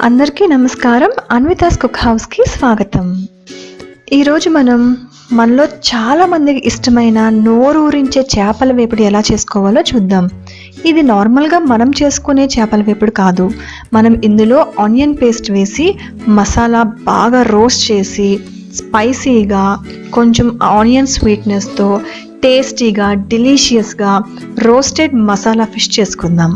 అందరికీ నమస్కారం. అన్వితాస్ కుక్ హౌస్కి స్వాగతం. ఈరోజు మనలో చాలా మందికి ఇష్టమైన నోరూరించే చేపల వేపుడు ఎలా చేసుకోవాలో చూద్దాం. ఇది నార్మల్గా మనం చేసుకునే చేపల వేపుడు కాదు. మనం ఇందులో ఆనియన్ పేస్ట్ వేసి మసాలా బాగా రోస్ట్ చేసి స్పైసీగా కొంచెం ఆనియన్ స్వీట్నెస్తో టేస్టీగా డెలీషియస్గా రోస్టెడ్ మసాలా ఫిష్ చేసుకుందాం.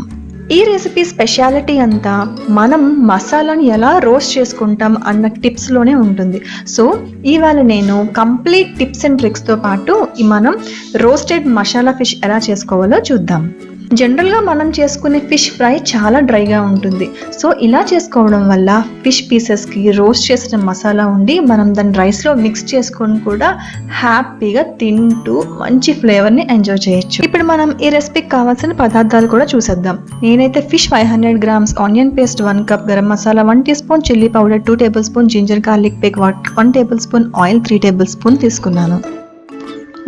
ఈ రెసిపీ స్పెషాలిటీ అంతా మనం మసాలాని ఎలా రోస్ట్ చేసుకుంటాం అన్న టిప్స్లోనే ఉంటుంది. సో ఇవాళ నేను కంప్లీట్ టిప్స్ అండ్ ట్రిక్స్తో పాటు మనం రోస్టెడ్ మసాలా ఫిష్ ఎలా చేసుకోవాలో చూద్దాం. జనరల్గా మనం చేసుకునే ఫిష్ ఫ్రై చాలా డ్రైగా ఉంటుంది. సో ఇలా చేసుకోవడం వల్ల ఫిష్ పీసెస్కి రోస్ట్ చేసిన మసాలా ఉండి మనం దాన్ని రైస్లో మిక్స్ చేసుకొని కూడా హ్యాపీగా తింటూ మంచి ఫ్లేవర్ని ఎంజాయ్ చేయొచ్చు. ఇప్పుడు మనం ఈ రెసిపీకి కావాల్సిన పదార్థాలు కూడా చూసేద్దాం. నేనైతే fish 500 grams, onion paste 1 cup, garam masala 1 teaspoon, chilli powder 2 tablespoons, ginger garlic paste 1 tablespoon, oil 3 tablespoon తీసుకున్నాను.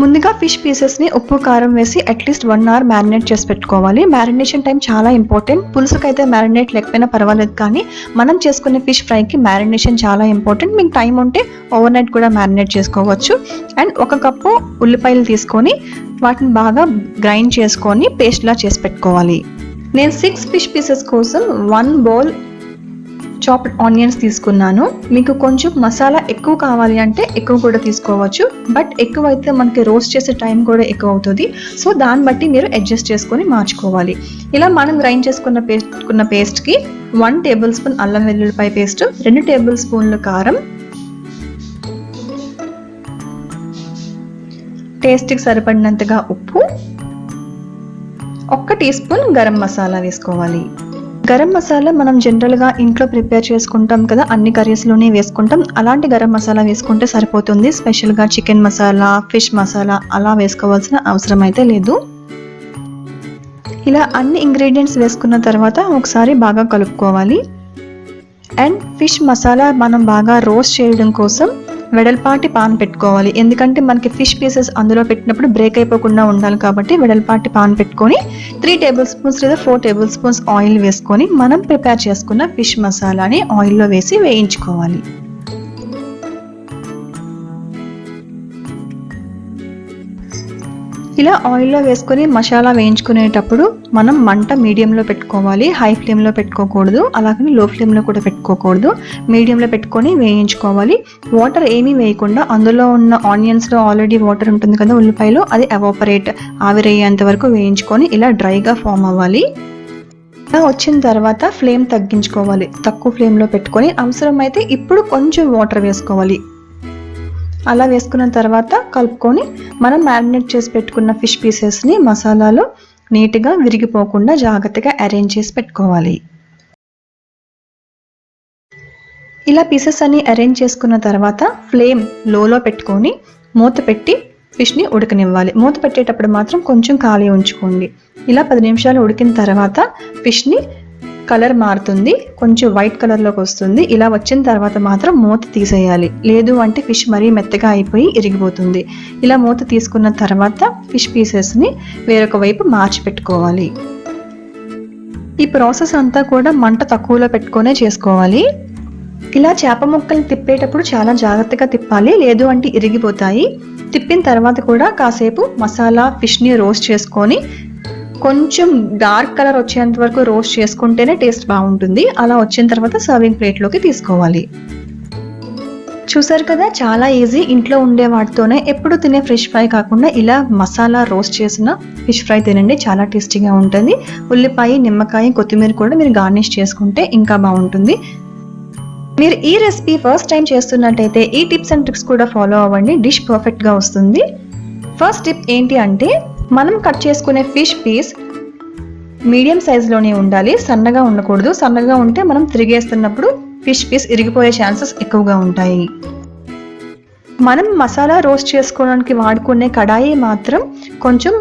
ముందుగా ఫిష్ పీసెస్ని ఉప్పు కారం వేసి అట్లీస్ట్ 1 hour మ్యారినేట్ చేసి పెట్టుకోవాలి. మ్యారినేషన్ టైం చాలా ఇంపార్టెంట్. పులుసుకైతే మ్యారినేట్ లేకపోయినా పర్వాలేదు, కానీ మనం చేసుకునే ఫిష్ ఫ్రైకి మ్యారినేషన్ చాలా ఇంపార్టెంట్. మీకు టైం ఉంటే ఓవర్ నైట్ కూడా మ్యారినేట్ చేసుకోవచ్చు. అండ్ 1 cup ఉల్లిపాయలు తీసుకొని వాటిని బాగా గ్రైండ్ చేసుకొని పేస్ట్లా చేసి పెట్టుకోవాలి. నేను 6 ఫిష్ పీసెస్ కోసం 1 bowl చాప్డ్ ఆనియన్స్ తీసుకున్నాను. మీకు కొంచెం మసాలా ఎక్కువ కావాలి అంటే ఎక్కువ కూడా తీసుకోవచ్చు, బట్ ఎక్కువ అయితే మనకి రోస్ట్ చేసే టైం కూడా ఎక్కువ అవుతుంది. సో దాన్ని బట్టి మీరు అడ్జస్ట్ చేసుకొని మార్చుకోవాలి. ఇలా మనం గ్రైండ్ చేసుకున్న పేస్ట్కి 1 tablespoon అల్లం వెల్లుల్లిపాయ పేస్ట్, 2 tablespoons కారం, టేస్ట్కి సరిపడినంతగా ఉప్పు, 1 teaspoon గరం మసాలా వేసుకోవాలి. గరం మసాలా మనం జనరల్గా ఇంట్లో ప్రిపేర్ చేసుకుంటాం కదా, అన్ని కర్రీస్లోనే వేసుకుంటాం. అలాంటి గరం మసాలా వేసుకుంటే సరిపోతుంది. స్పెషల్గా చికెన్ మసాలా, ఫిష్ మసాలా అలా వేసుకోవాల్సిన అవసరం అయితే లేదు. ఇలా అన్ని ఇంగ్రీడియంట్స్ వేసుకున్న తర్వాత ఒకసారి బాగా కలుపుకోవాలి. అండ్ ఫిష్ మసాలా మనం బాగా రోస్ట్ చేయడం కోసం వెడల్పాటి పాన్ పెట్టుకోవాలి. ఎందుకంటే మనకి ఫిష్ పీసెస్ అందులో పెట్టినప్పుడు బ్రేక్ అయిపోకుండా ఉండాలి కాబట్టి వెడల్పాటి పాన్ పెట్టుకొని 3 tablespoons లేదా 4 tablespoons ఆయిల్ వేసుకొని మనం ప్రిపేర్ చేసుకున్న ఫిష్ మసాలాని ఆయిల్లో వేసి వేయించుకోవాలి. ఇలా ఆయిల్లో వేసుకొని మసాలా వేయించుకునేటప్పుడు మనం మంట మీడియంలో పెట్టుకోవాలి. హై ఫ్లేమ్లో పెట్టుకోకూడదు, అలాగని లో ఫ్లేమ్లో కూడా పెట్టుకోకూడదు. మీడియంలో పెట్టుకొని వేయించుకోవాలి. వాటర్ ఏమీ వేయకుండా అందులో ఉన్న ఆనియన్స్లో ఆల్రెడీ వాటర్ ఉంటుంది కదా ఉల్లిపాయలో, అది ఎవాపరేట్ ఆవిరయ్యేంత వరకు వేయించుకొని ఇలా డ్రైగా ఫామ్ అవ్వాలి. ఇలా వచ్చిన తర్వాత ఫ్లేమ్ తగ్గించుకోవాలి. తక్కువ ఫ్లేమ్లో పెట్టుకొని అవసరమైతే ఇప్పుడు కొంచెం వాటర్ వేసుకోవాలి. అలా వేసుకున్న తర్వాత కలుపుకొని మనం మ్యారినేట్ చేసి పెట్టుకున్న ఫిష్ పీసెస్ని మసాలాలో నీట్గా విరిగిపోకుండా జాగ్రత్తగా అరేంజ్ చేసి పెట్టుకోవాలి. ఇలా పీసెస్ అన్ని అరేంజ్ చేసుకున్న తర్వాత ఫ్లేమ్ లోలో పెట్టుకొని మూత పెట్టి ఫిష్ని ఉడకనివ్వాలి. మూత పెట్టేటప్పుడు మాత్రం కొంచెం ఖాళీ ఉంచుకోండి. ఇలా 10 నిమిషాలు ఉడికిన తర్వాత ఫిష్ని కలర్ మారుతుంది, కొంచెం వైట్ కలర్లోకి వస్తుంది. ఇలా వచ్చిన తర్వాత మాత్రం మూత తీసేయాలి, లేదు అంటే ఫిష్ మరీ మెత్తగా అయిపోయి ఇరిగిపోతుంది. ఇలా మూత తీసుకున్న తర్వాత ఫిష్ పీసెస్ని వేరొక వైపు మార్చి పెట్టుకోవాలి. ఈ ప్రాసెస్ అంతా కూడా మంట తక్కువలో పెట్టుకొనే చేసుకోవాలి. ఇలా చేప ముక్కల్ని తిప్పేటప్పుడు చాలా జాగ్రత్తగా తిప్పాలి, లేదు అంటే ఇరిగిపోతాయి. తిప్పిన తర్వాత కూడా కాసేపు మసాలా ఫిష్ని రోస్ట్ చేసుకొని కొంచెం డార్క్ కలర్ వచ్చేంత వరకు రోస్ట్ చేసుకుంటేనే టేస్ట్ బాగుంటుంది. అలా వచ్చిన తర్వాత సర్వింగ్ ప్లేట్లోకి తీసుకోవాలి. చూసారు కదా, చాలా ఈజీ. ఇంట్లో ఉండే వాటితోనే ఎప్పుడు తినే ఫిష్ ఫ్రై కాకుండా ఇలా మసాలా రోస్ట్ చేసిన ఫిష్ ఫ్రై తినండి, చాలా టేస్టీగా ఉంటుంది. ఉల్లిపాయ, నిమ్మకాయ, కొత్తిమీర కూడా మీరు గార్నిష్ చేసుకుంటే ఇంకా బాగుంటుంది. మీరు ఈ రెసిపీ ఫస్ట్ టైం చేస్తున్నట్టయితే ఈ టిప్స్ అండ్ ట్రిక్స్ కూడా ఫాలో అవ్వండి, డిష్ పర్ఫెక్ట్గా వస్తుంది. ఫస్ట్ టిప్ ఏంటి అంటే, మనం కట్ చేసుకునే ఫిష్ పీస్ మీడియం సైజులోనే ఉండాలి, సన్నగా ఉండకూడదు. సన్నగా ఉంటే మనం తిరిగేస్తున్నప్పుడు ఫిష్ పీస్ ఇరిగిపోయే ఛాన్సెస్ ఎక్కువగా ఉంటాయి. మనం మసాలా రోస్ట్ చేసుకోవడానికి వాడుకునే కడాయి మాత్రం కొంచెం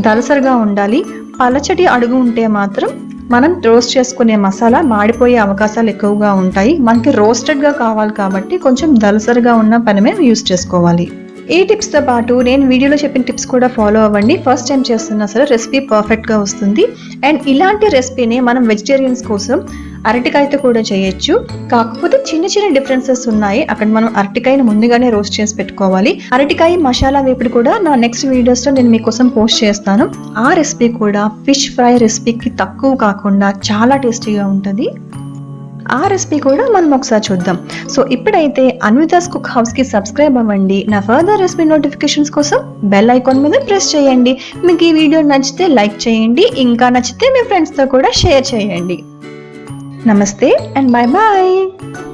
దలసరిగా ఉండాలి. పలచటి అడుగు ఉంటే మాత్రం మనం రోస్ట్ చేసుకునే మసాలా మాడిపోయే అవకాశాలు ఎక్కువగా ఉంటాయి. మనకి రోస్టెడ్గా కావాలి కాబట్టి కొంచెం దలసరిగా ఉన్న పనమే యూస్ చేసుకోవాలి. ఈ టిప్స్తో పాటు నేను వీడియోలో చెప్పిన టిప్స్ కూడా ఫాలో అవ్వండి. ఫస్ట్ టైం చేస్తున్నా సరే రెసిపీ పర్ఫెక్ట్గా వస్తుంది. అండ్ ఇలాంటి రెసిపీని మనం వెజిటేరియన్స్ కోసం అరటికాయతో కూడా చేయొచ్చు. కాకపోతే చిన్న చిన్న డిఫరెన్సెస్ ఉన్నాయి. అక్కడ మనం అరటికాయని ముందుగానే రోస్ట్ చేసి పెట్టుకోవాలి. అరటికాయ మసాలా వేపుడు కూడా నా నెక్స్ట్ వీడియోస్ లో నేను మీకోసం పోస్ట్ చేస్తాను. ఆ రెసిపీ కూడా ఫిష్ ఫ్రై రెసిపీకి తక్కువ కాకుండా చాలా టేస్టీగా ఉంటుంది. ఆ రెసిపీ కూడా మనం ఒకసారి చూద్దాం. సో ఇప్పుడైతే అన్వితాస్ కుక్ హౌస్ కి సబ్స్క్రైబ్ అవ్వండి. నా ఫర్దర్ రెసిపీ నోటిఫికేషన్స్ కోసం బెల్ ఐకాన్ మీద ప్రెస్ చేయండి. మీకు ఈ వీడియో నచ్చితే లైక్ చేయండి, ఇంకా నచ్చితే మీ ఫ్రెండ్స్తో కూడా షేర్ చేయండి. నమస్తే అండ్ బాయ్ బాయ్.